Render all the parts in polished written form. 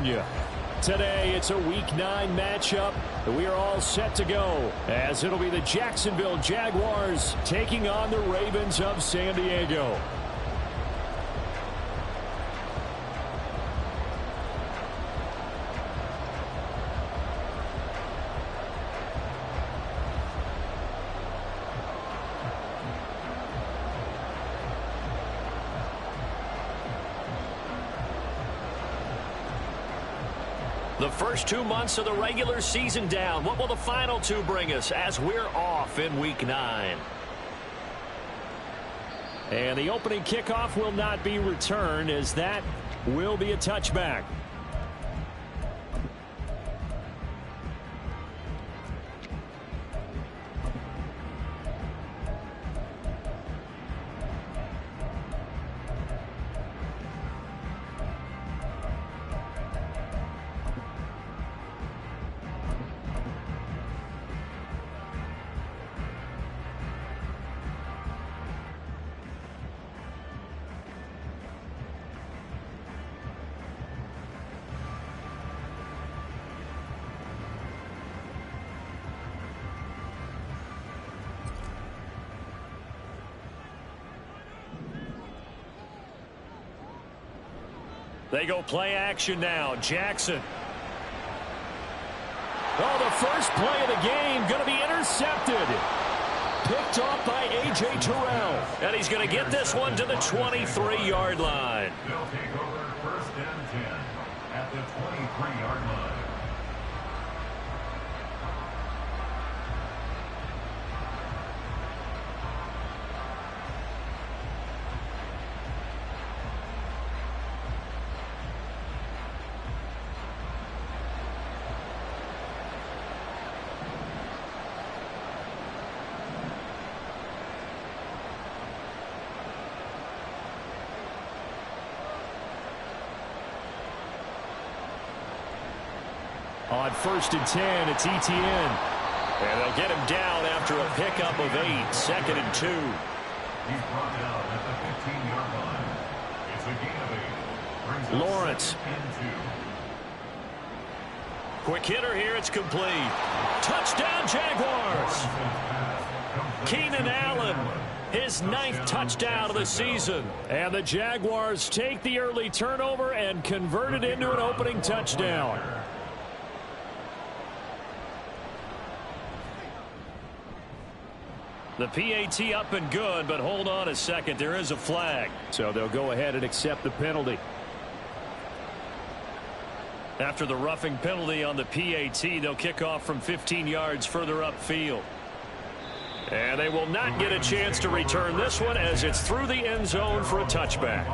California. Today, it's a Week 9 matchup. We are all set to go, as it'll be the Jacksonville Jaguars taking on the Ravens of San Diego. The first 2 months of the regular season down. What will the final 2 bring us as we're off in Week 9? And the opening kickoff will not be returned, as that will be a touchback. They go play action now. Jackson. Oh, the first play of the game going to be intercepted. Picked off by A.J. Terrell. And he's going to get this one to the 23-yard line. They'll take over first and 10 at the 23-yard line. On first and 10, it's Etienne. And they'll get him down after a pickup of 8. Second and 2. He's brought down at the 15-yard line. It's a gain of 8. Brings up Lawrence. second and 2. Quick hitter here. It's complete. Touchdown, Jaguars. Keenan Allen, his 9th touchdown of the season. And the Jaguars take the early turnover and convert it into an opening touchdown. The PAT up and good, but hold on a second. There is a flag. So they'll go ahead and accept the penalty. After the roughing penalty on the PAT, they'll kick off from 15 yards further upfield. And they will not get a chance to return this one, as it's through the end zone for a touchback.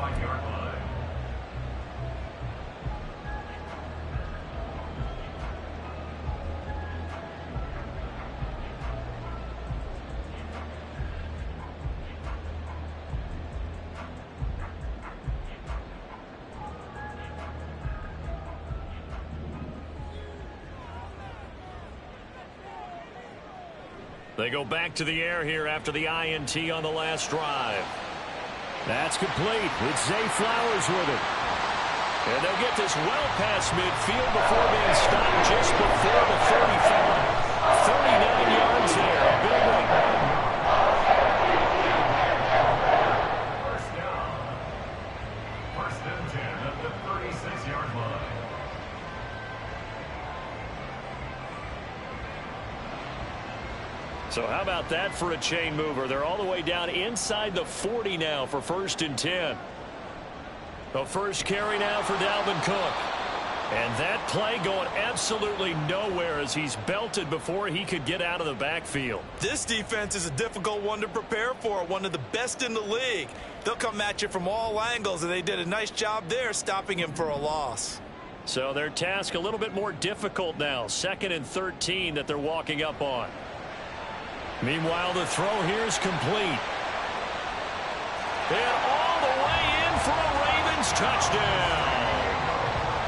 They go back to the air here after the INT on the last drive. That's complete. It's Zay Flowers with it. And they'll get this well past midfield before being stopped just before the 35. 39 yards there. A big one. First down. First and 10 at the 36-yard line. So how about that for a chain mover? They're all the way down inside the 40 now for first and 10. The first carry now for Dalvin Cook. And that play going absolutely nowhere as he's belted before he could get out of the backfield. This defense is a difficult one to prepare for, one of the best in the league. They'll come at you from all angles, and they did a nice job there stopping him for a loss. So their task a little bit more difficult now. 2nd and 13 that they're walking up on. Meanwhile, the throw here is complete. And all the way in for a Ravens touchdown.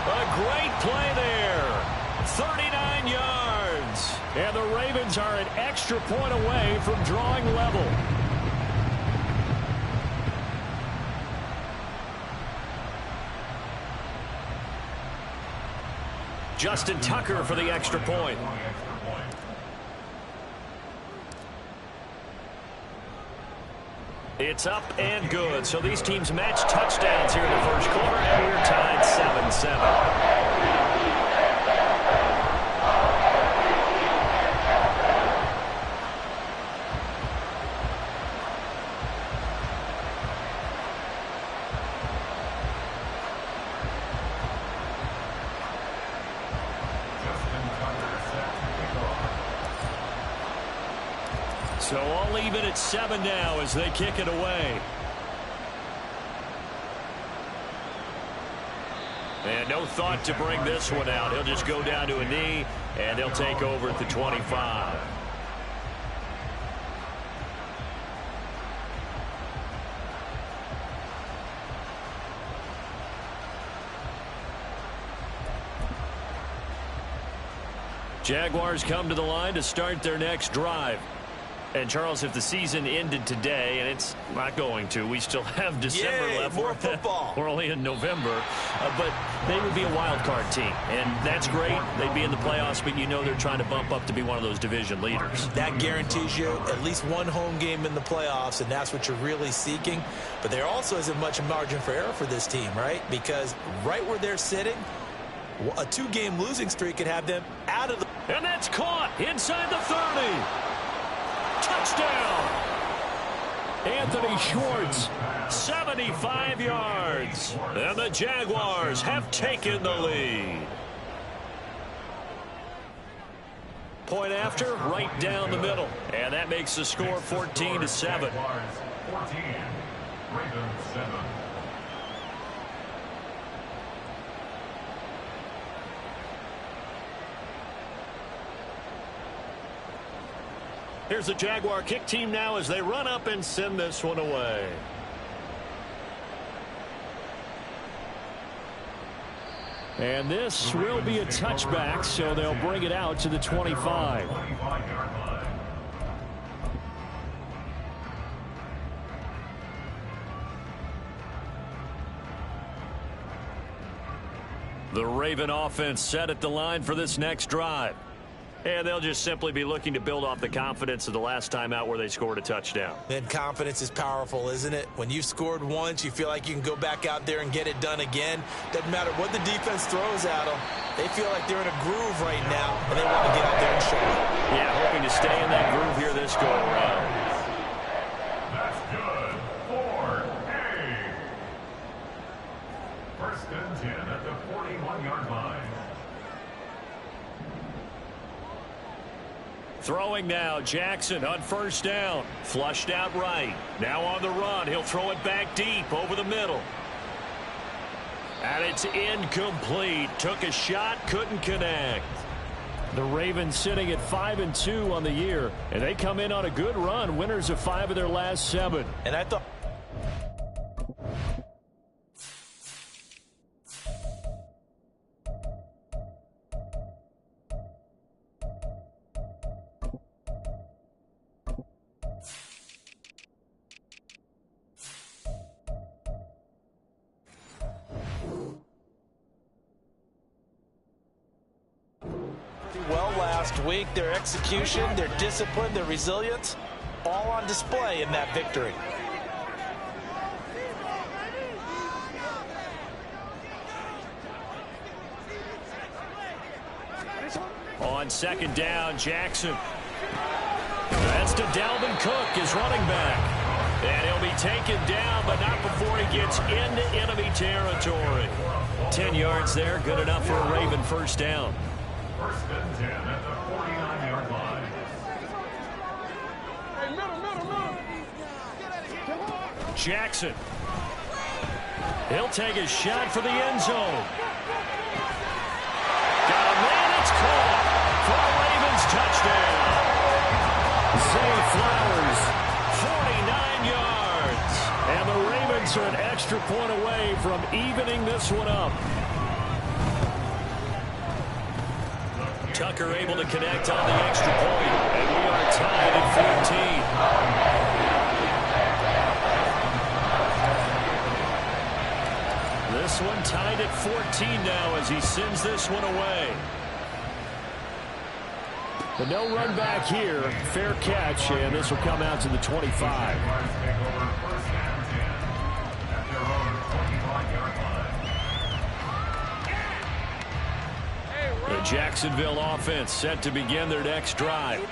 A great play there. 39 yards. And the Ravens are an extra point away from drawing level. Justin Tucker for the extra point. It's up and good. So these teams match touchdowns here in the first quarter, and we're tied 7-7. So all even at 7 now as they kick it away. And no thought to bring this one out. He'll just go down to a knee, and they'll take over at the 25. Jaguars come to the line to start their next drive. And, Charles, if the season ended today, and it's not going to, we still have December left. More football. We're only in November. But they would be a wild card team. And that's great. They'd be in the playoffs, but you know they're trying to bump up to be one of those division leaders. That guarantees you at least one home game in the playoffs, and that's what you're really seeking. But there also isn't much margin for error for this team, right? Because right where they're sitting, a 2-game losing streak could have them out of the... And that's caught inside the 30. Touchdown! Anthony Schwartz, 75 yards. And the Jaguars have taken the lead. Point after, right down the middle. And that makes the score 14-7. 14, Ravens 7. Here's the Jaguar kick team now as they run up and send this one away. And this will be a touchback, so they'll bring it out to the 25. The Raven offense set at the line for this next drive. And they'll just simply be looking to build off the confidence of the last time out where they scored a touchdown. And confidence is powerful, isn't it? When you've scored once, you feel like you can go back out there and get it done again. Doesn't matter what the defense throws at them. They feel like they're in a groove right now, and they want to get out there and show it. Yeah, hoping to stay in that groove here this go-around. That's good. 4-8. First and 10 at the 41-yard line. Throwing now, Jackson on first down. Flushed out right. Now on the run. He'll throw it back deep over the middle. And it's incomplete. Took a shot, couldn't connect. The Ravens sitting at 5-2 on the year, and they come in on a good run, winners of 5 of their last 7. And I thought... well last week. Their execution, their discipline, their resilience, all on display in that victory. On second down, Jackson. That's to Dalvin Cook, his running back. And he'll be taken down, but not before he gets into enemy territory. 10 yards there, good enough for a Raven first down. First and 10 at the 49-yard line. Jackson. He'll take a shot for the end zone. Got a man, it's caught for a Ravens touchdown. Zay Flowers, 49 yards. and the Ravens are an extra point away from evening this one up. Tucker able to connect on the extra point, and we are tied at 14. This this one tied at 14 now as he sends this one away. But no run back here. Fair catch, and this will come out to the 25. The Jacksonville offense set to begin their next drive.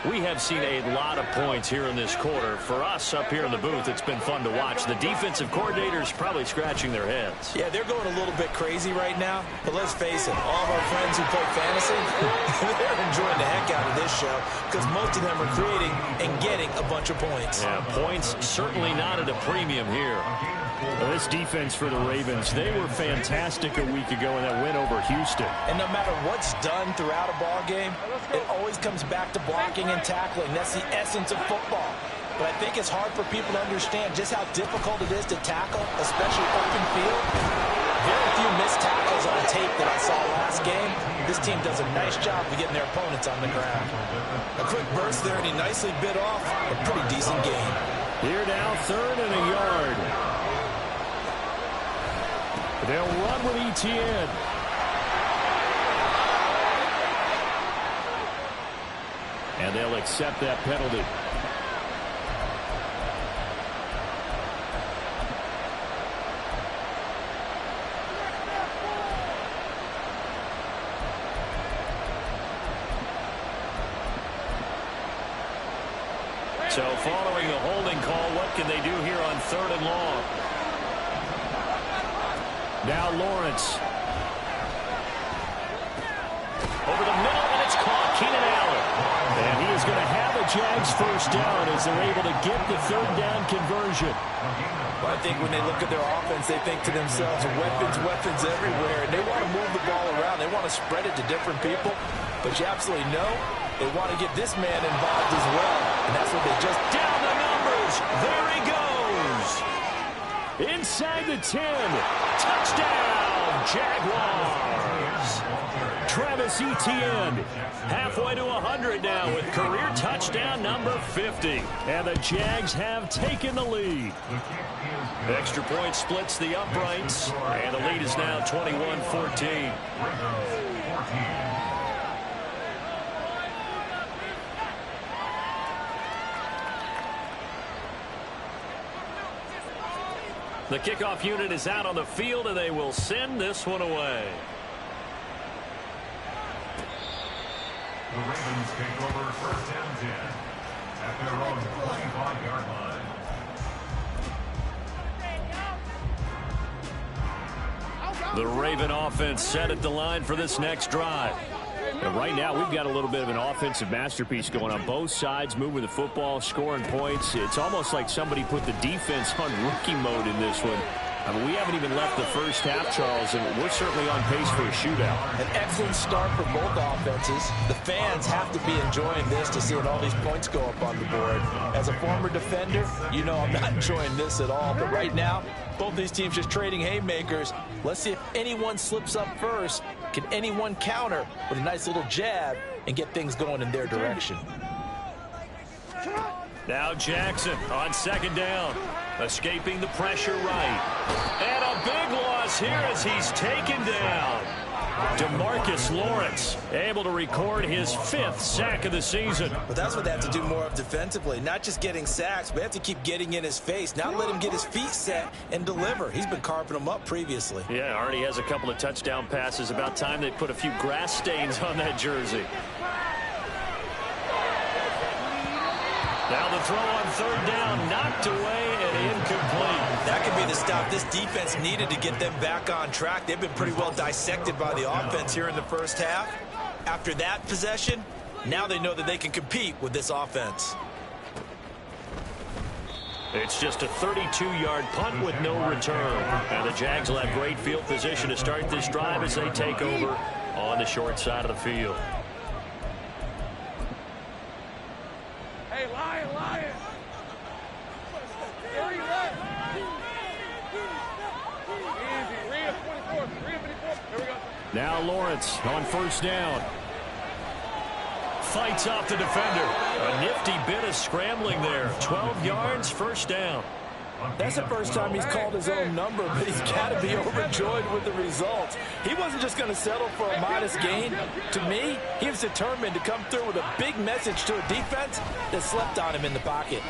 We have seen a lot of points here in this quarter. For us up here in the booth, it's been fun to watch. The defensive coordinators probably scratching their heads. Yeah, they're going a little bit crazy right now. But let's face it, all of our friends who play fantasy, they're enjoying the heck out of this show because most of them are creating and getting a bunch of points. Yeah, points certainly not at a premium here. Well, this defense for the Ravens, they were fantastic a week ago in that win over Houston. And no matter what's done throughout a ball game, it always comes back to blocking and tackling. That's the essence of football. But I think it's hard for people to understand just how difficult it is to tackle, especially open field. Very few missed tackles on tape that I saw last game. This team does a nice job of getting their opponents on the ground. A quick burst there, and he nicely bit off a pretty decent game. Here now, 3rd and a yard. They'll run with Etienne. And they'll accept that penalty. So following the holding call, what can they do here on 3rd and long? Now Lawrence. Over the middle, and it's caught. Keenan Allen. And he is going to have a Jags first down as they're able to get the 3rd down conversion. Well, I think when they look at their offense, they think to themselves, weapons everywhere. And they want to move the ball around. They want to spread it to different people. But you absolutely know they want to get this man involved as well. And that's what they just... Down the numbers. There he goes. Inside the 10. Touchdown, Jaguars. Travis Etienne. Halfway to 100 now with career touchdown number 50. And the Jags have taken the lead. Extra point splits the uprights, and the lead is now 21-14. The kickoff unit is out on the field, and they will send this one away. The Ravens take over 1st and 10 at their own 45-yard line. The Raven offense set at the line for this next drive. And right now, we've got a little bit of an offensive masterpiece going on both sides, moving the football, scoring points. It's almost like somebody put the defense on rookie mode in this one. I mean, we haven't even left the first half, Charles, and we're certainly on pace for a shootout. An excellent start for both offenses. The fans have to be enjoying this to seeing all these points go up on the board. As a former defender, you know I'm not enjoying this at all. But right now, both these teams just trading haymakers. Let's see if anyone slips up first. Can anyone counter with a nice little jab and get things going in their direction? Now Jackson on 2nd down. Escaping the pressure right. And a big loss here as he's taken down. DeMarcus Lawrence able to record his 5th sack of the season. But that's what they have to do more of defensively. Not just getting sacks, but they have to keep getting in his face. Not let him get his feet set and deliver. He's been carving them up previously. Yeah, already has a couple of touchdown passes. About time they put a few grass stains on that jersey. Now the throw on 3rd down, knocked away and incomplete. That could be the stop this defense needed to get them back on track. They've been pretty well dissected by the offense here in the first half. After that possession, now they know that they can compete with this offense. It's just a 32-yard punt with no return. And the Jags will have great field position to start this drive as they take over on the short side of the field. Hey, Lion! Where you at? Easy. Rhea 24. Here we go. Now Lawrence on 1st down. Fights off the defender. A nifty bit of scrambling there. 12 yards, 1st down. That's the first time he's called his own number, but he's got to be overjoyed with the results. He wasn't just going to settle for a modest gain. To me, he was determined to come through with a big message to a defense that slept on him in the pocket.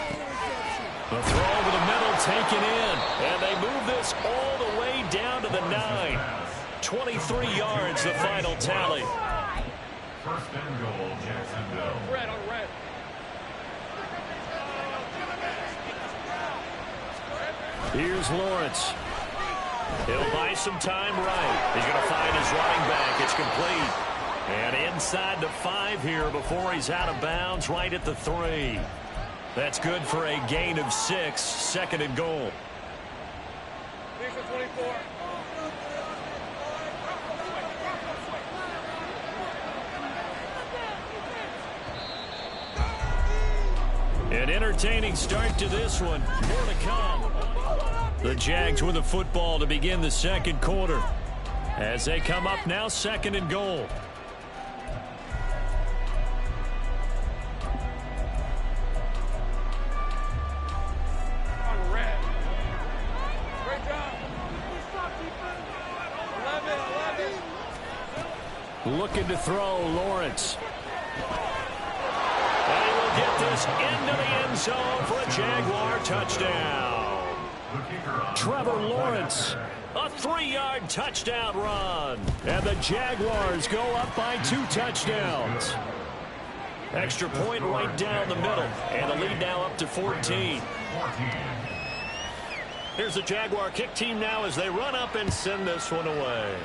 The throw over the middle taken in, and they move this all the way down to the 9. 23 yards, the final tally. First and goal, Jacksonville. Red on red. Here's Lawrence. He'll buy some time right. He's going to find his running back. It's complete. And inside the 5 here before he's out of bounds, right at the 3. That's good for a gain of 6. Second and goal. 24. An entertaining start to this one. More to come. The Jags with the football to begin the second quarter. As they come up now, second and goal. On red. Great job. 11. Looking to throw, Lawrence. And he will get this into the end zone for a Jaguar touchdown. Trevor Lawrence, a 3-yard touchdown run. And the Jaguars go up by 2 touchdowns. Extra point right down the middle. And the lead now up to 14. Here's the Jaguar kick team now as they run up and send this one away.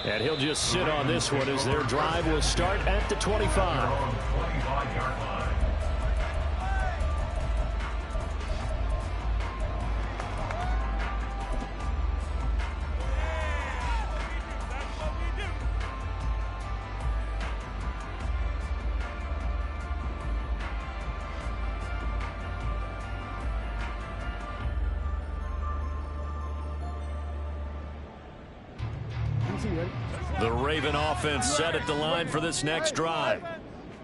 And he'll just sit on this one as their drive will start at the 25. The Raven offense set at the line for this next drive.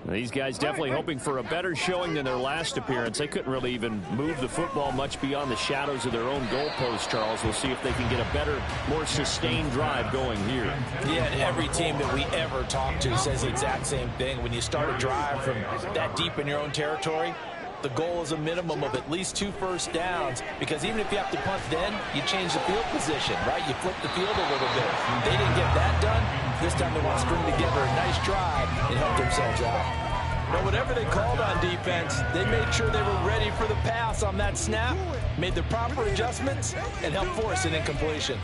These guys definitely hoping for a better showing than their last appearance. They couldn't really even move the football much beyond the shadows of their own goalpost, Charles. We'll see if they can get a better, more sustained drive going here. Yeah, and every team that we ever talk to says the exact same thing. When you start a drive from that deep in your own territory, the goal is a minimum of at least 2 first downs, because even if you have to punt then, you change the field position, right? You flip the field a little bit. They didn't get that done. This time they want to string together a nice drive and help themselves out. Now, whatever they called on defense, they made sure they were ready for the pass on that snap, made the proper adjustments, and helped force an incompletion.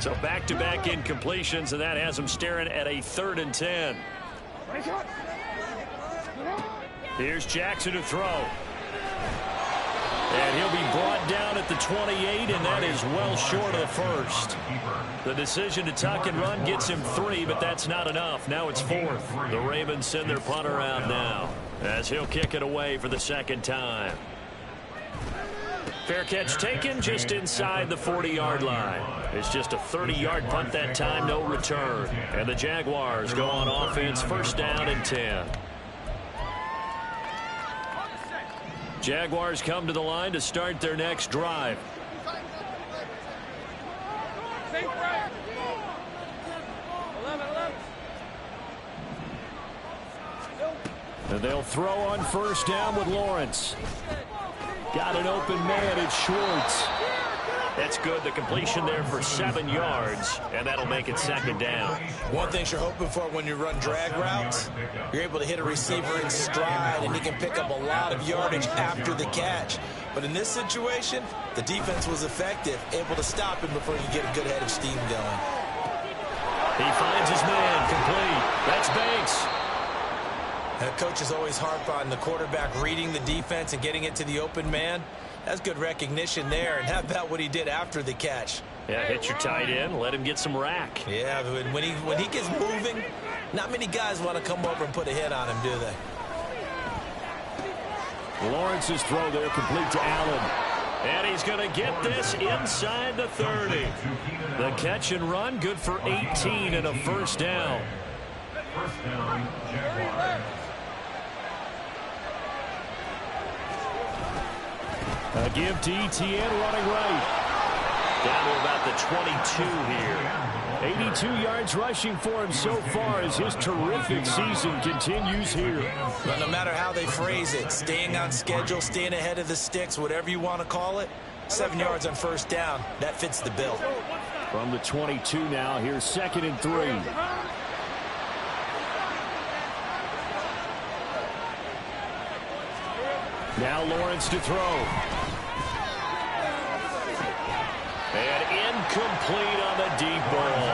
So back-to-back incompletions, and that has them staring at a 3rd and 10. Here's Jackson to throw. And he'll be brought down at the 28, and that is well short of the first. The decision to tuck and run gets him 3, but that's not enough. Now it's 4th. The Ravens send their punter out now as he'll kick it away for the second time. Fair catch taken just inside the 40-yard line. It's just a 30-yard punt that time, no return. And the Jaguars go on offense, first down and 10. Jaguars come to the line to start their next drive. And they'll throw on first down with Lawrence. Got an open man, it's Schwartz. That's good, the completion there for 7 yards, and that'll make it second down. One thing you're hoping for when you run drag routes, you're able to hit a receiver in stride, and he can pick up a lot of yardage after the catch. But in this situation, the defense was effective, able to stop him before you get a good head of steam going. He finds his man, complete. That's Banks. And coaches always harp on the quarterback reading the defense and getting it to the open man. That's good recognition there. And how about what he did after the catch? Yeah, hit your tight end, let him get some rack. Yeah, when he gets moving, not many guys want to come over and put a hit on him, do they? Lawrence's throw there complete to Allen. And he's going to get this inside the 30. The catch and run, good for 18 and a first down. First down, Jaguars. A give to Etienne running right. Down to about the 22 here. 82 yards rushing for him so far as his terrific season continues here. But no matter how they phrase it, staying on schedule, staying ahead of the sticks, whatever you want to call it, 7 yards on first down, that fits the bill. From the 22 now, here's 2nd and 3. Now Lawrence to throw. And incomplete on the deep ball.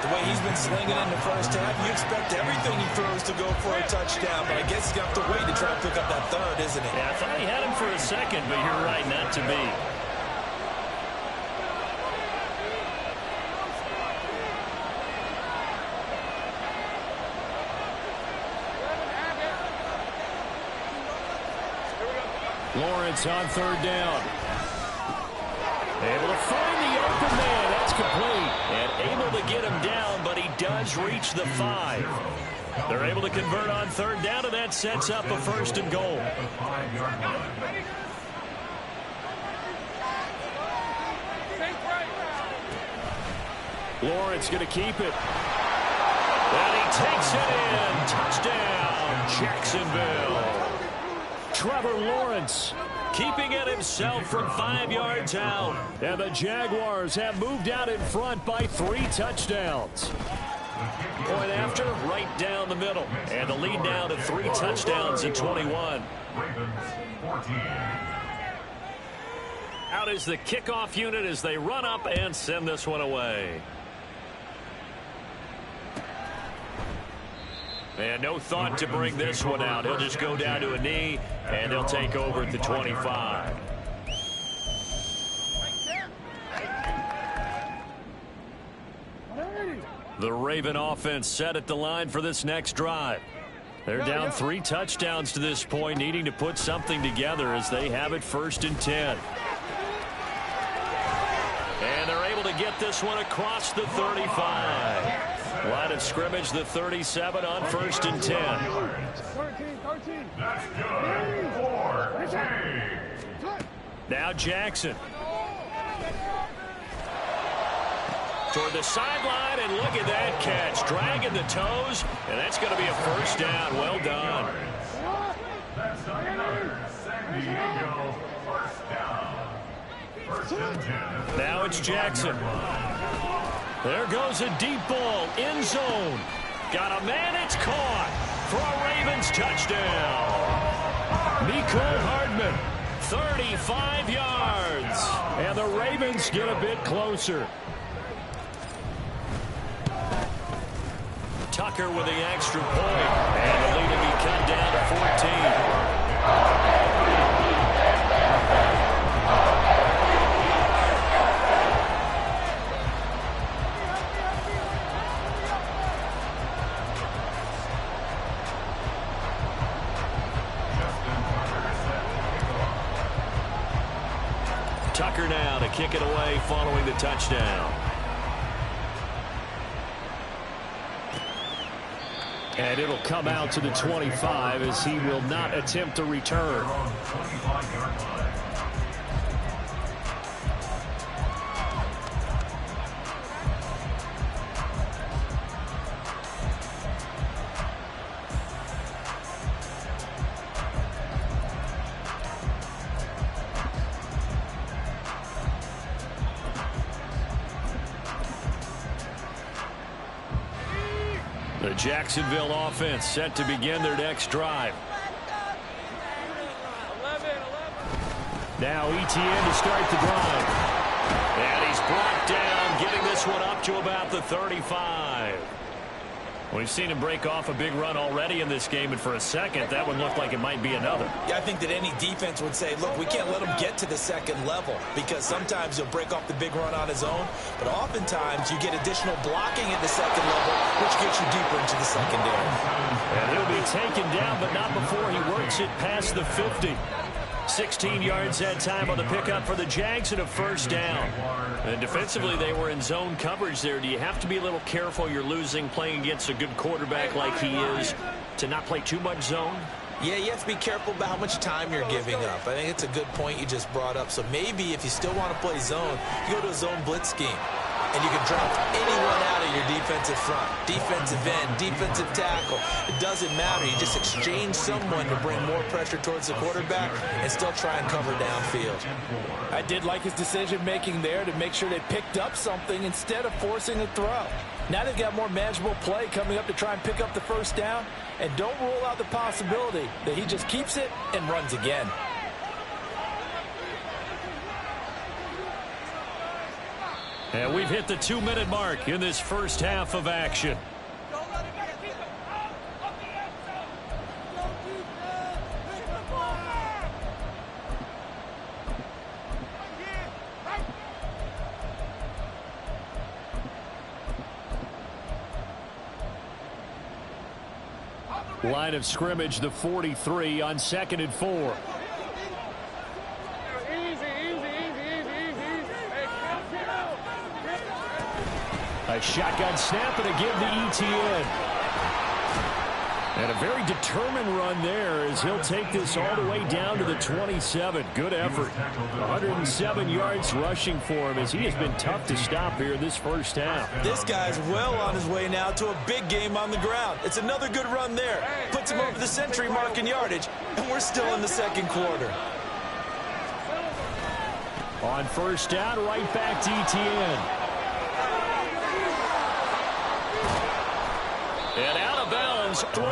The way he's been slinging in the first half, you expect everything he throws to go for a touchdown, but I guess he's going to have to wait to try and pick up that third, isn't he? Yeah, I thought he had him for a second, but you're right, not to be. Lawrence on 3rd down. Able to find the open man. That's complete. And able to get him down, but he does reach the 5. They're able to convert on 3rd down, and that sets up a 1st and goal. Lawrence going to keep it. And he takes it in. Touchdown, Jacksonville. Trevor Lawrence keeping it himself from 5 yards out. And the Jaguars have moved out in front by 3 touchdowns. Point after, right down the middle. And the lead now to 3 touchdowns at 21. Ravens 14. Out is the kickoff unit as they run up and send this one away. And no thought to bring this one out. He'll just go down to a knee, and they'll take over at the 25. The Raven offense set at the line for this next drive. They're down 3 touchdowns to this point, needing to put something together as they have it 1st and 10. And they're able to get this one across the 35. Line of scrimmage, the 37 on 1st and 10. 13. That's good. 4. Now Jackson. Toward the sideline, and look at that catch. Dragging the toes, and that's going to be a 1st down. Well done. That's another San Diego 1st down. 1st and 10. Now it's Jackson. There goes a deep ball, end zone. Got a man, it's caught for a Ravens touchdown. Mecole Hardman, 35 yards. And the Ravens get a bit closer. Tucker with the extra point. And the lead will be cut down to 14. Tucker now to kick it away following the touchdown. And it'll come out to the 25 as he will not attempt to return. The Jacksonville offense set to begin their next drive. 11. Now Etienne to start the drive. And he's brought down, getting this one up to about the 35. We've seen him break off a big run already in this game, and for a second, that one looked like it might be another. Yeah, I think that any defense would say, look, we can't let him get to the second level because sometimes he'll break off the big run on his own, but oftentimes you get additional blocking at the second level, which gets you deeper into the secondary. And he'll be taken down, but not before he works it past the 50. 16 yards that time on the pickup for the Jags and a first down. And defensively, they were in zone coverage there. Do you have to be a little careful? You're losing playing against a good quarterback like he is to not play too much zone? Yeah, you have to be careful about how much time you're giving up. I think it's a good point you just brought up. So maybe if you still want to play zone, you go to a zone blitz scheme. And you can drop anyone out of your defensive front, defensive end, defensive tackle. It doesn't matter. You just exchange someone to bring more pressure towards the quarterback and still try and cover downfield. I did like his decision-making there to make sure they picked up something instead of forcing a throw. Now they've got more manageable play coming up to try and pick up the first down. And don't rule out the possibility that he just keeps it and runs again. And we've hit the 2-minute mark in this first half of action. Line of scrimmage, the 43 on 2nd and 4. A shotgun snap and a give to ETN. And a very determined run there as he'll take this all the way down to the 27. Good effort. 107 yards rushing for him as he has been tough to stop here in this first half. This guy's well on his way now to a big game on the ground. It's another good run there. Puts him over the century mark in yardage, and we're still in the second quarter. On first down, right back to ETN. And out of bounds, 3.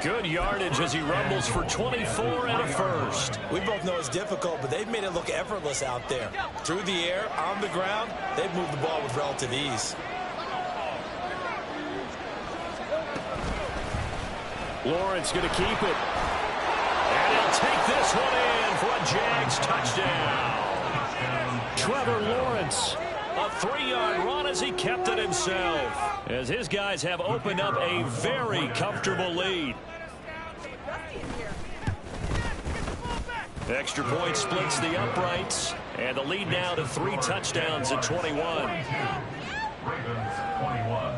Good yardage as he rumbles for 24 and a first. We both know it's difficult, but they've made it look effortless out there. Through the air, on the ground, they've moved the ball with relative ease. Lawrence going to keep it. And he'll take this one in for a Jags touchdown. Trevor Lawrence. A 3-yard run as he kept it himself. As his guys have opened up a very comfortable lead. Extra point splits the uprights. And the lead now to 3 touchdowns at 21. Ravens 21.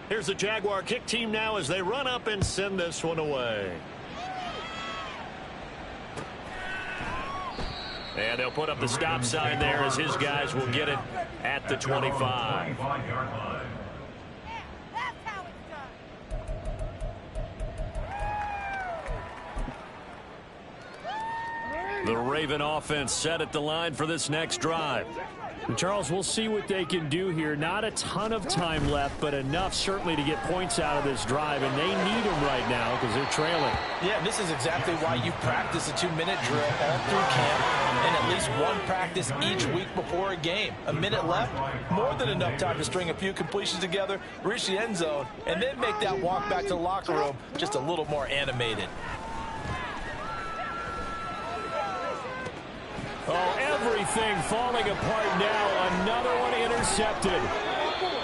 Here's the Jaguar kick team now as they run up and send this one away. And they'll put up the stop sign there as his guys will get it at the 25. The Raven offense set at the line for this next drive. Charles, we'll see what they can do here. Not a ton of time left, but enough certainly to get points out of this drive, and they need them right now because they're trailing. Yeah, this is exactly why you practice a 2-minute drill all through camp and at least one practice each week before a game. A minute left, more than enough time to string a few completions together, reach the end zone, and then make that walk back to the locker room just a little more animated. Oh, everything falling apart now. Another one intercepted.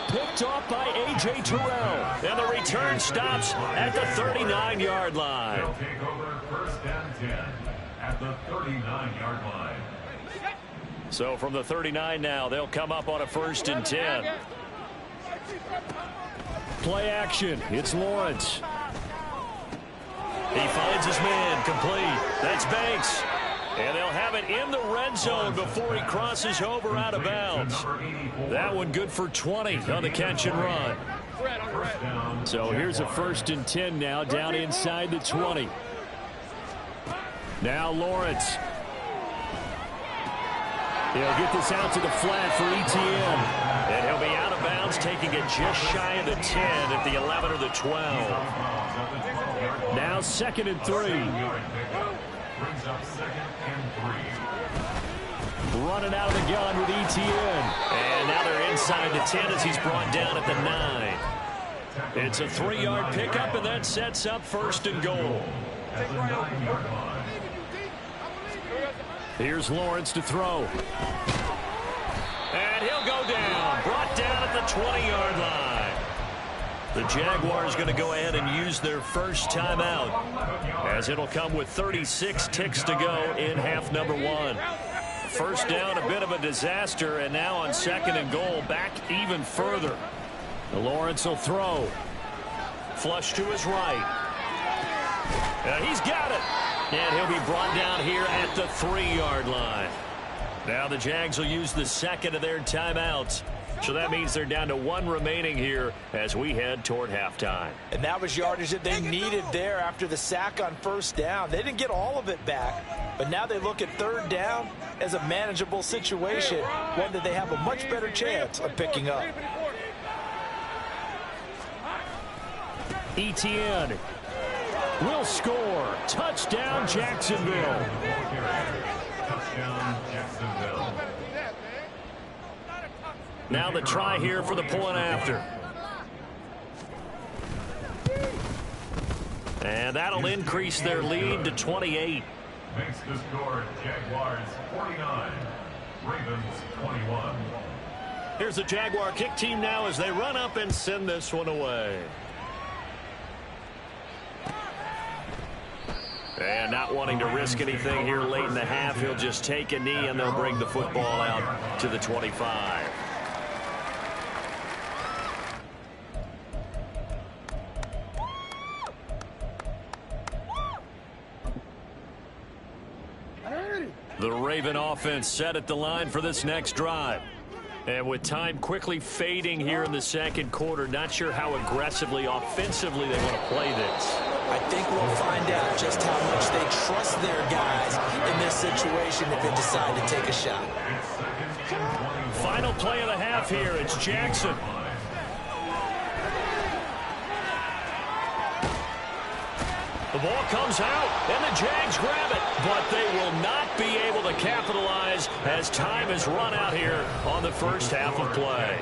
Picked off by A.J. Terrell. And the return stops at the 39-yard line. They'll take over first and 10 at the 39-yard line. So from the 39 now, they'll come up on a 1st and 10. Play action. It's Lawrence. He finds his man complete. That's Banks. And they'll have it in the red zone before he crosses over out of bounds. That one good for 20 on the catch and run. So here's a 1st and 10 now down inside the 20. Now Lawrence. He'll get this out to the flat for ETN. And he'll be out of bounds, taking it just shy of the 10 at the 11 or the 12. Now 2nd and 3. Brings up 2nd and 3. Running out of the gun with ETN. And now they're inside the 10 as he's brought down at the 9. It's a 3-yard pickup, and that sets up 1st and goal. At the 9-yard line. Here's Lawrence to throw. And he'll go down. Brought down at the 20-yard line. The Jaguars going to go ahead and use their first timeout, as it'll come with 36 ticks to go in half number one. First down, a bit of a disaster, and now on second and goal, back even further. Lawrence will throw. Flush to his right. And he's got it. And he'll be brought down here at the 3-yard line. Now the Jags will use the second of their timeouts. So that means they're down to one remaining here as we head toward halftime. And that was yardage that they needed there after the sack on first down. They didn't get all of it back, but now they look at third down as a manageable situation, one that they have a much better chance of picking up. Etienne will score. Touchdown, Jacksonville. Touchdown, Jacksonville. Now the try here for the point after. And that'll increase their lead to 28. Makes the score Jaguars 49, Ravens 21. Here's the Jaguar kick team now as they run up and send this one away. And not wanting to risk anything here late in the half, he'll just take a knee and they'll bring the football out to the 25. The Raven offense set at the line for this next drive. And with time quickly fading here in the second quarter, not sure how aggressively, offensively they want to play this. I think we'll find out just how much they trust their guys in this situation if they decide to take a shot. Final play of the half here. It's Jackson. The ball comes out, and the Jags grab it, but they will not be able to capitalize as time has run out here on the first half of play.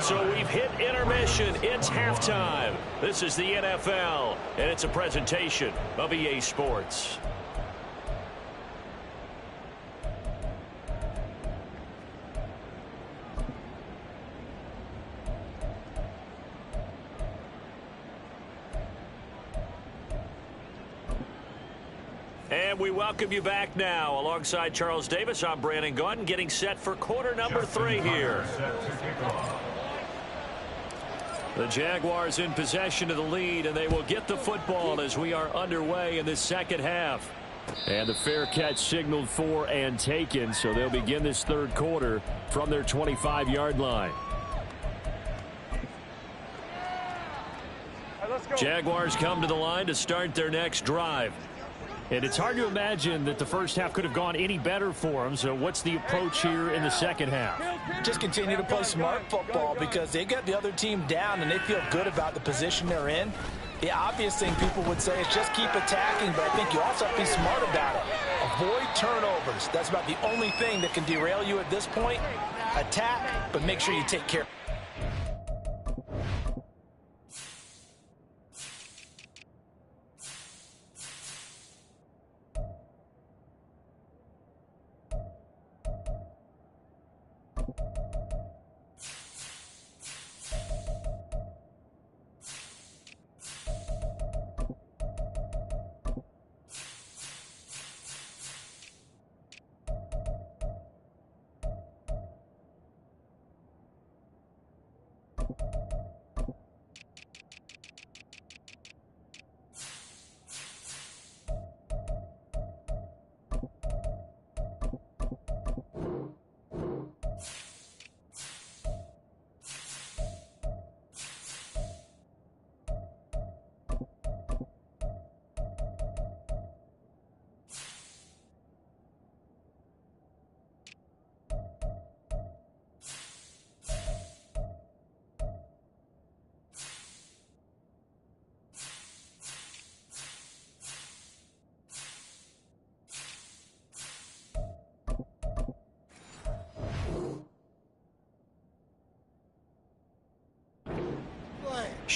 So we've hit intermission. It's halftime. This is the NFL, and it's a presentation of EA Sports. And we welcome you back now. Alongside Charles Davis, I'm Brandon Gaudin, getting set for quarter number 3 here. The Jaguars in possession of the lead, and they will get the football as we are underway in this second half. And the fair catch signaled for and taken, so they'll begin this third quarter from their 25-yard line. Jaguars come to the line to start their next drive. And it's hard to imagine that the first half could have gone any better for them. So what's the approach here in the second half? Just continue to play smart football because they got the other team down and they feel good about the position they're in. The obvious thing people would say is just keep attacking, but I think you also have to be smart about it. Avoid turnovers. That's about the only thing that can derail you at this point. Attack, but make sure you take care.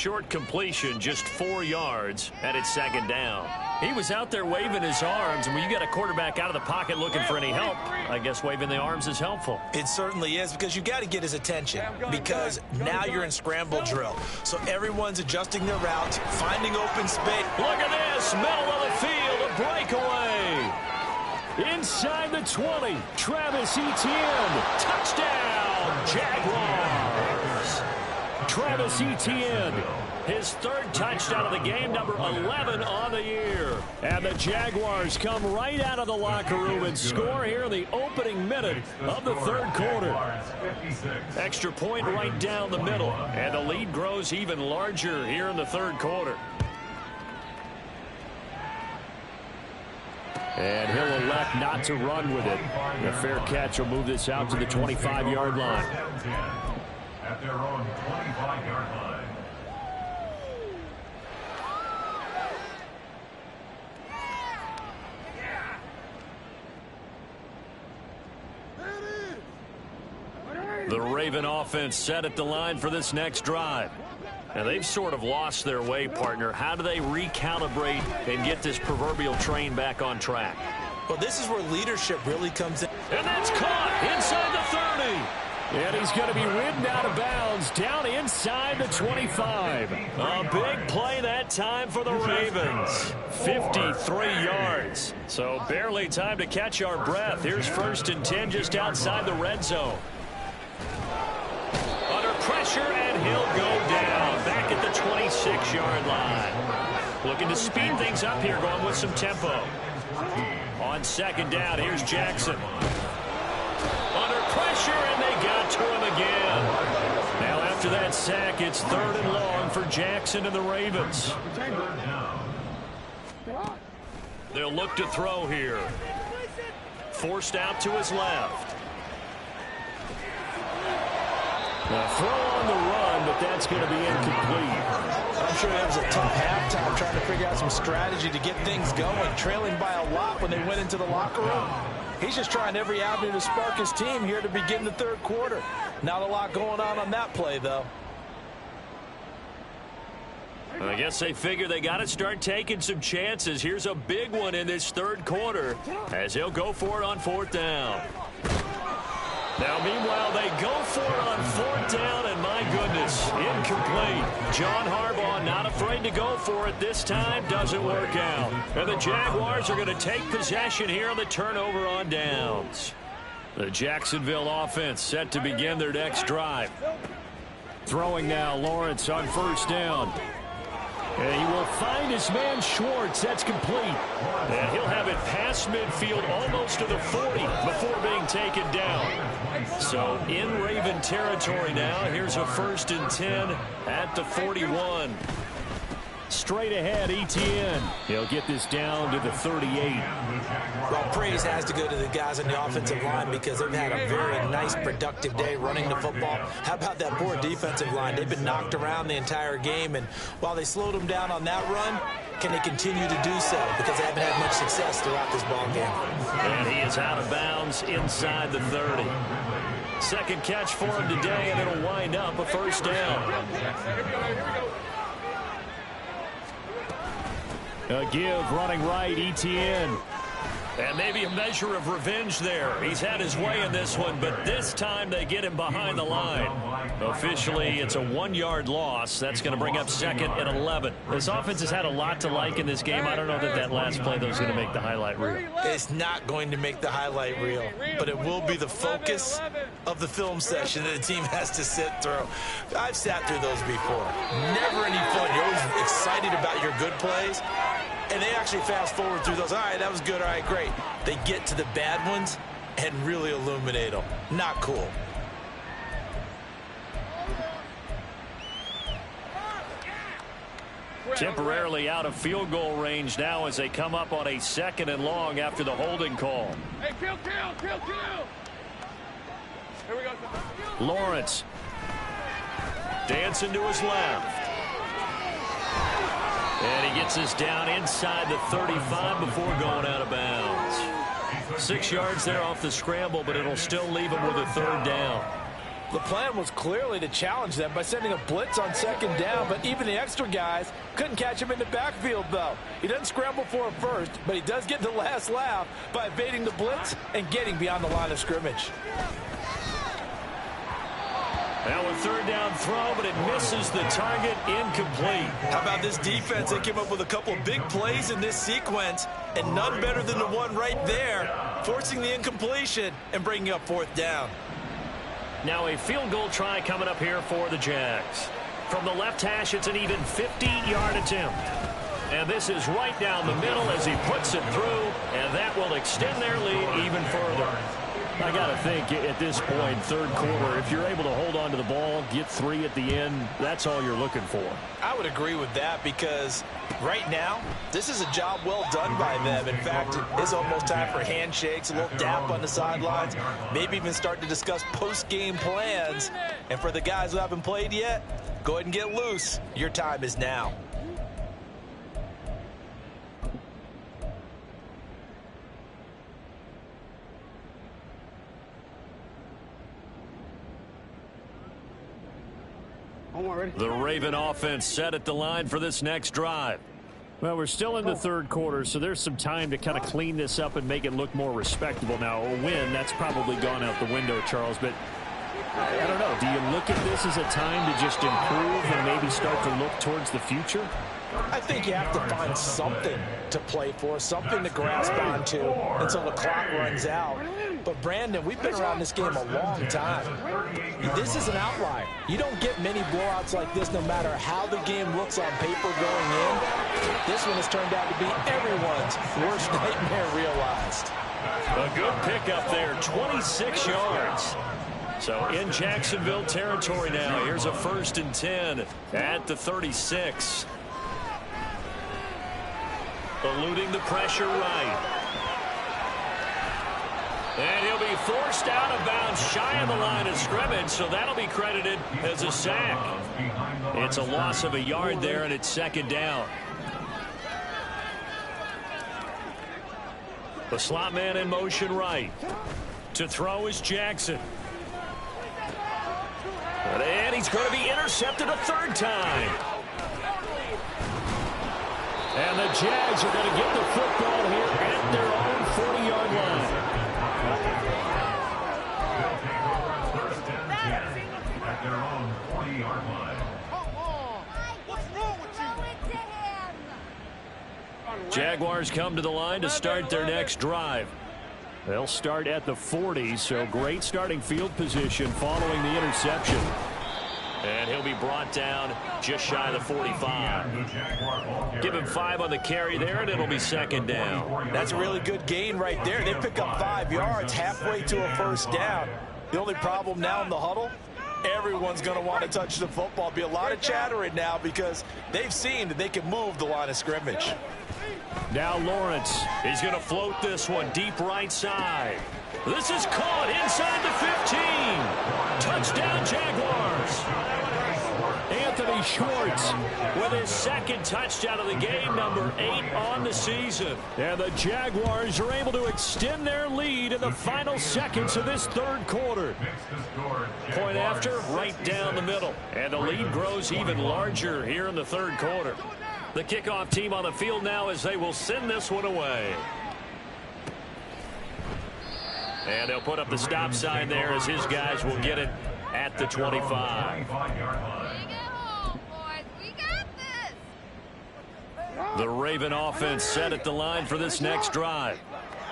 short completion, just 4 yards, and it's second down. He was out there waving his arms, and when you got a quarterback out of the pocket looking for any help, I guess waving the arms is helpful. It certainly is, because you got to get his attention, because now you're in scramble drill. So everyone's adjusting their routes, finding open space. Look at this, middle of the field, a breakaway. Inside the 20, Travis Etienne, touchdown, Jaguars. Travis Etienne, his 3rd touchdown of the game, number 11 on the year. And the Jaguars come right out of the locker room and score here in the opening minute of the 3rd quarter. Extra point right down the middle, and the lead grows even larger here in the 3rd quarter. And he'll elect not to run with it. A fair catch will move this out to the 25-yard line. At their own 25-yard line. The Raven offense set at the line for this next drive. Now, they've sort of lost their way, partner. How do they recalibrate and get this proverbial train back on track? Well, this is where leadership really comes in. And that's caught inside the 30. And he's going to be ridden out of bounds down inside the 25. A big play that time for the Ravens. 53 yards. So barely time to catch our breath. Here's 1st and 10 just outside the red zone. Under pressure, and he'll go down back at the 26-yard line. Looking to speed things up here, going with some tempo. On 2nd down, here's Jackson. Under pressure, and they got to him again. Now after that sack, it's 3rd and long for Jackson and the Ravens. They'll look to throw here. Forced out to his left. A throw on the run, but that's going to be incomplete. I'm sure that was a tough halftime trying to figure out some strategy to get things going, trailing by a lot when they went into the locker room. He's just trying every avenue to spark his team here to begin the 3rd quarter. Not a lot going on that play, though. I guess they figure they got to start taking some chances. Here's a big one in this 3rd quarter as he'll go for it on 4th down. Now, meanwhile, they go for it on 4th down, and my goodness, incomplete. John Harbaugh not afraid to go for it this time. Doesn't work out. And the Jaguars are going to take possession here on the turnover on downs. The Jacksonville offense set to begin their next drive. Throwing now, Lawrence on 1st down. And he will find his man Schwartz. That's complete. And he'll have it past midfield almost to the 40 before being taken down. So in Raven territory now. Here's a 1st and 10 at the 41. Straight ahead, Etienne. He'll get this down to the 38. Well, praise has to go to the guys on the offensive line because they've had a very nice, productive day running the football. How about that poor defensive line? They've been knocked around the entire game, and while they slowed them down on that run, can they continue to do so? Because they haven't had much success throughout this ball game. And he is out of bounds inside the 30. 2nd catch for him today, and it'll wind up a 1st down. A give running right, Etienne. And maybe a measure of revenge there. He's had his way in this one, but this time they get him behind the line. Officially, it's a 1-yard loss. That's going to bring up 2nd and 11. This offense has had a lot to like in this game. I don't know that last play, though, is going to make the highlight reel. It's not going to make the highlight reel, but it will be the focus of the film session that the team has to sit through. I've sat through those before. Never any fun. You're always excited about your good plays. And they actually fast forward through those. All right, that was good. All right, great. They get to the bad ones and really illuminate them. Not cool. Temporarily out of field goal range now as they come up on a 2nd and long after the holding call. Hey, kill. Here we go. Lawrence dancing to his left. And he gets us down inside the 35 before going out of bounds. 6 yards there off the scramble, but it'll still leave him with a 3rd down. The plan was clearly to challenge them by sending a blitz on second down, but even the extra guys couldn't catch him in the backfield, though. He doesn't scramble for it first, but he does get the last laugh by evading the blitz and getting beyond the line of scrimmage. Now a third down throw, but it misses the target, incomplete. How about this defense? They came up with a couple of big plays in this sequence, and none better than the one right there, forcing the incompletion and bringing up fourth down. Now a field goal try coming up here for the Jags. From the left hash, it's an even 50-yard attempt. And this is right down the middle as he puts it through, and that will extend their lead even further. I got to think at this point, third quarter, if you're able to hold on to the ball, get 3 at the end, that's all you're looking for. I would agree with that because right now, this is a job well done by them. In fact, it's almost time for handshakes, a little dap on the sidelines, maybe even start to discuss post-game plans. And for the guys who haven't played yet, go ahead and get loose. Your time is now. The Raven offense set at the line for this next drive. Well, we're still in the third quarter, so there's some time to kind of clean this up and make it look more respectable. Now, a win, that's probably gone out the window, Charles, but I don't know. Do you look at this as a time to just improve and maybe start to look towards the future? I think you have to find something to play for, something to grasp onto until the clock runs out. But, Brandon, we've been around this game a long time. This is an outlier. You don't get many blowouts like this no matter how the game looks on paper going in. This one has turned out to be everyone's worst nightmare realized. A good pickup there, 26 yards. So in Jacksonville territory now. Here's a 1st and 10 at the 36. Eluding the pressure right. And he'll be forced out of bounds shy of the line of scrimmage, so that'll be credited as a sack. It's a loss of a yard there, and it's 2nd down. The slot man in motion right. To throw is Jackson. And he's going to be intercepted a 3rd time. And the Jags are going to get the football here at their own 40-yard line. At their own 40-yard line. Jaguars come to the line to start their next drive. They'll start at the 40, so great starting field position following the interception. And he'll be brought down just shy of the 45. Give him 5 on the carry there, and it'll be 2nd down. That's a really good gain right there. They pick up 5 yards halfway to a 1st down. The only problem now in the huddle, everyone's going to want to touch the football. Be a lot of chattering now because they've seen that they can move the line of scrimmage. Now Lawrence. He's going to float this one deep right side. This is caught inside the 15. Touchdown Jaguars. Anthony Schwartz with his 2nd touchdown of the game, number 8 on the season. And the Jaguars are able to extend their lead in the final seconds of this 3rd quarter. Point after, right down the middle. And the lead grows even larger here in the 3rd quarter. The kickoff team on the field now as they will send this one away. And they'll put up the stop sign there as his guys will get it at the 25. The Raven offense set at the line for this next drive.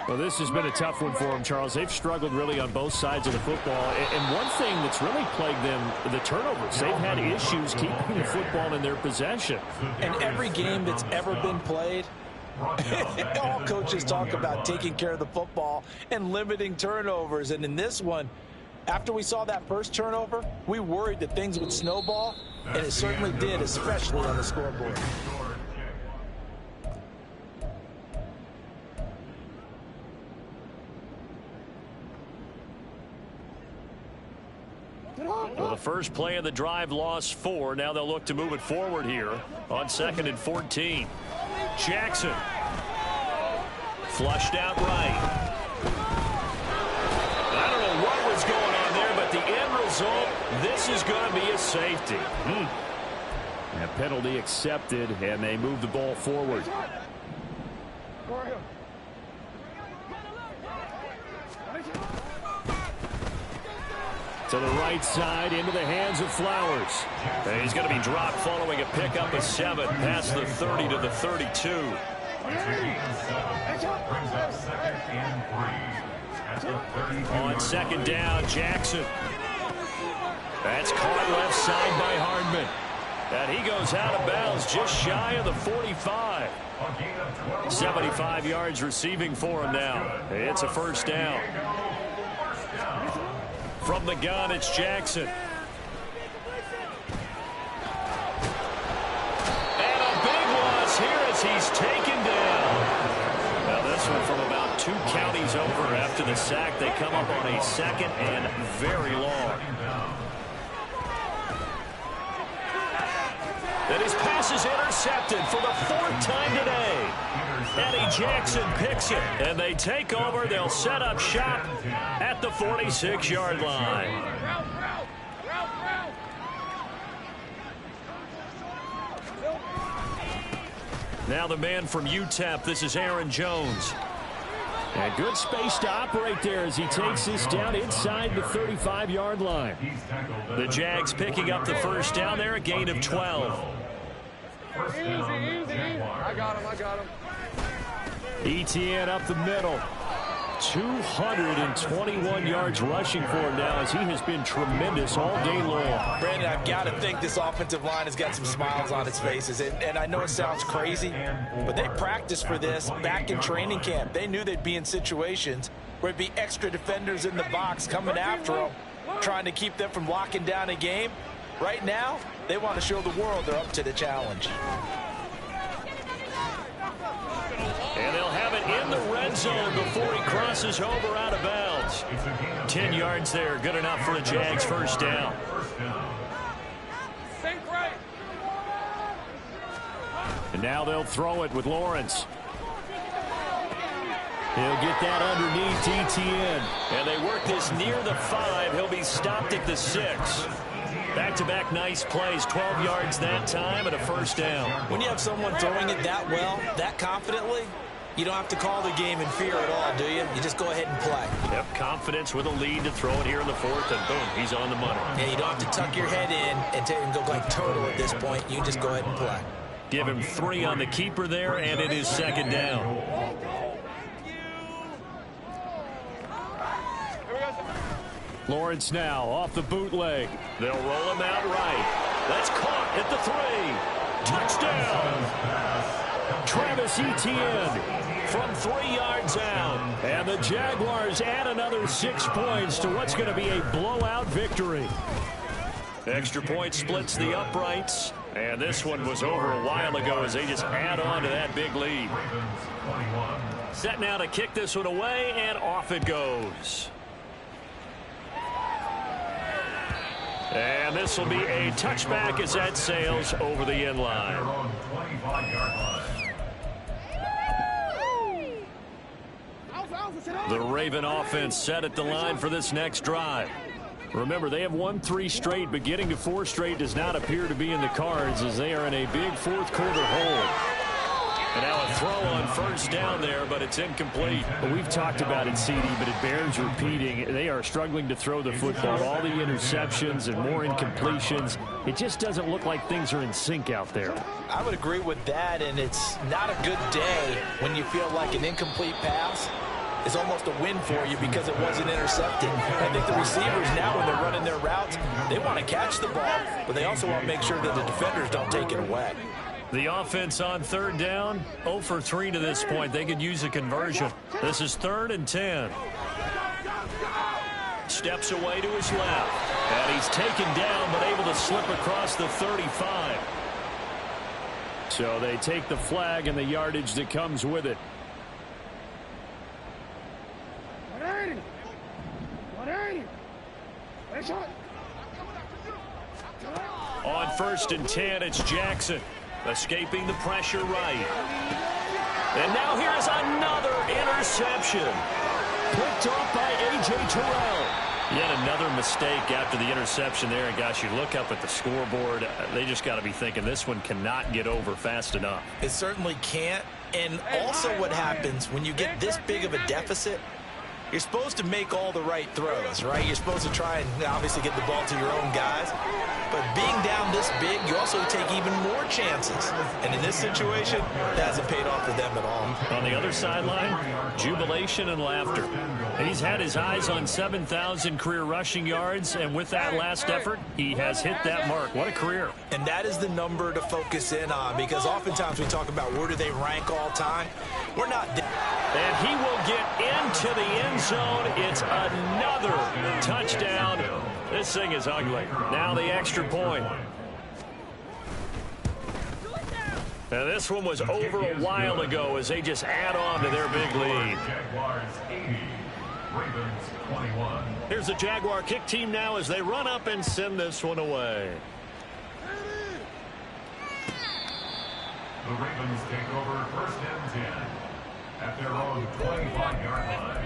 Well, this has been a tough one for them, Charles. They've struggled really on both sides of the football. And one thing that's really plagued them, the turnovers. They've had issues keeping the football in their possession. And every game that's ever been played, all coaches talk about taking care of the football and limiting turnovers. And in this one, after we saw that first turnover, we worried that things would snowball, and it certainly did, especially on the scoreboard. Well, the first play of the drive lost 4. Now they'll look to move it forward here on 2nd and 14. Jackson. Flushed out right. I don't know what was going on there, but the end result, this is going to be a safety. A penalty accepted, and they move the ball forward. To the right side, into the hands of Flowers. And he's going to be dropped following a pickup of 7 past the 30 to the 32. On second down, Jackson. That's caught left side by Hardman. And he goes out of bounds just shy of the 45. 75 yards receiving for him now. It's a first down. From the gun, it's Jackson. And a big loss here as he's taken down. Now this one from about 2 counties over after the sack. They come up on a second and very long. And his pass is intercepted for the 4th time today. Eddie Jackson picks it, and they take over. They'll set up shop at the 46-yard line. Now the man from UTEP, this is Aaron Jones. And good space to operate there as he takes this down inside the 35-yard line. The Jags picking up the first down there, a gain of 12. Easy. I got him. ETN up the middle. 221 yards rushing for him now as he has been tremendous all day long. Brandon, I've got to think this offensive line has got some smiles on its faces. And I know it sounds crazy, but they practiced for this back in training camp. They knew they'd be in situations where it'd be extra defenders in the box coming after them, trying to keep them from locking down a game. Right now, they want to show the world they're up to the challenge. And they'll have it in the red zone before he crosses over out of bounds. 10 yards there, good enough for a Jags first down. And now they'll throw it with Lawrence. He'll get that underneath ETN. And they work this near the 5. He'll be stopped at the 6. Back-to-back nice plays, 12 yards that time and a first down. When you have someone throwing it that well, that confidently, you don't have to call the game in fear at all, do you? You just go ahead and play. Yep, confidence with a lead to throw it here in the 4th, and boom, he's on the money. Yeah, you don't have to tuck your head in and go like turtle at this point. You just go ahead and play. Give him 3 on the keeper there, and it is second down. Lawrence now off the bootleg. They'll roll him out right. That's caught at the 3. Touchdown. Travis Etienne from 3 yards out. And the Jaguars add another 6 points to what's going to be a blowout victory. Extra point splits the uprights. And this one was over a while ago as they just add on to that big lead. Set now to kick this one away, and off it goes. And this will be a touchback as that sails over the end line. The Raven offense set at the line for this next drive. Remember, they have won 3 straight, but getting to 4 straight does not appear to be in the cards as they are in a big 4th quarter hole. And now a throw on first down there, but it's incomplete. Well, we've talked about it, CD, but it bears repeating. They are struggling to throw the football. All the interceptions and more incompletions. It just doesn't look like things are in sync out there. I would agree with that, and it's not a good day when you feel like an incomplete pass is almost a win for you because it wasn't intercepted. I think the receivers now, when they're running their routes, they want to catch the ball, but they also want to make sure that the defenders don't take it away. The offense on 3rd down, 0 for 3 to this point. They could use a conversion. This is 3rd and 10. Steps away to his left. And he's taken down, but able to slip across the 35. So they take the flag and the yardage that comes with it. On 1st and 10, it's Jackson. Escaping the pressure right. And now here's another interception. Picked off by A.J. Terrell. Yet another mistake after the interception there. And, gosh, you look up at the scoreboard. They just got to be thinking this one cannot get over fast enough. It certainly can't. And also what happens when you get this big of a deficit, you're supposed to make all the right throws, right? You're supposed to try and obviously get the ball to your own guys. But being down this big, you also take even more chances. And in this situation, that hasn't paid off for them at all. On the other sideline, jubilation and laughter. He's had his eyes on 7,000 career rushing yards, and with that last effort, he has hit that mark. What a career. And that is the number to focus in on, because oftentimes we talk about where do they rank all time. We're not. And he will get into the end zone. It's another touchdown. This thing is ugly. Now the extra point. Now this one was over a while ago as they just add on to their big lead. Jaguars 80, Ravens 21. Here's the Jaguar kick team now as they run up and send this one away. The Ravens take over first and 10 at their own 25-yard line.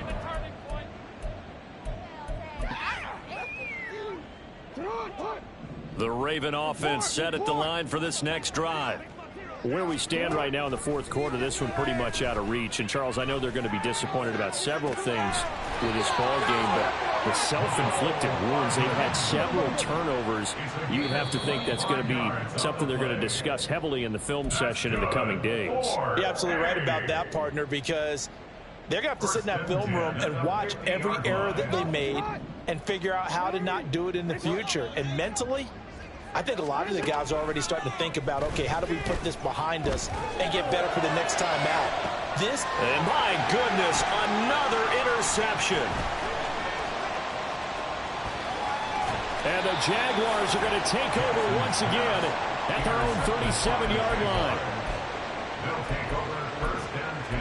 The Raven offense set at the line for this next drive. Where we stand right now in the fourth quarter, this one pretty much out of reach. And, Charles, I know they're going to be disappointed about several things with this ball game, but the self-inflicted wounds, they've had several turnovers. You'd have to think that's going to be something they're going to discuss heavily in the film session in the coming days. You're absolutely right about that, partner, because they're going to have to sit in that film room and watch every error that they made and figure out how to not do it in the future. And mentally, I think a lot of the guys are already starting to think about, okay, how do we put this behind us and get better for the next time out? And my goodness, another interception. And the Jaguars are going to take over once again at their own 37-yard line. They'll take over first and 10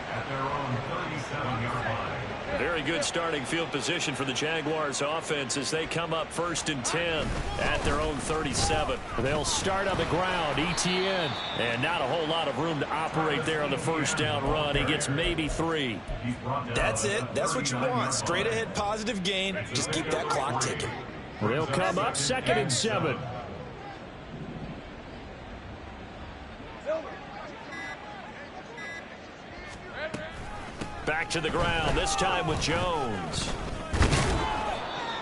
at their own 37-yard line. Very good starting field position for the Jaguars offense as they come up first and 10 at their own 37. They'll start on the ground. ETN. And not a whole lot of room to operate there on the first down run. He gets maybe 3. That's it. That's what you want. Straight ahead positive gain. Just keep that clock ticking. They'll come up second and 7. Back to the ground, this time with Jones.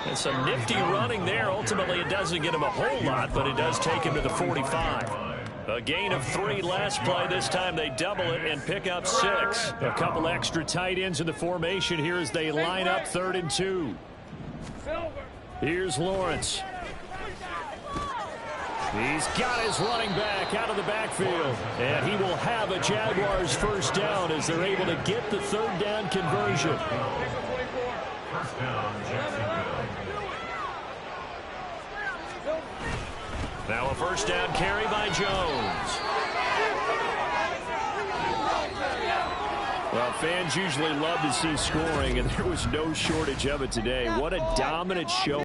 And some nifty running there. Ultimately, it doesn't get him a whole lot, but it does take him to the 45. A gain of 3 last play. This time they double it and pick up 6. A couple extra tight ends in the formation here as they line up 3rd and 2. Here's Lawrence. He's got his running back out of the backfield. And he will have a Jaguars first down as they're able to get the 3rd down conversion. First down, Jacksonville. Now a first down carry by Jones. Well, fans usually love to see scoring, and there was no shortage of it today. What a dominant show.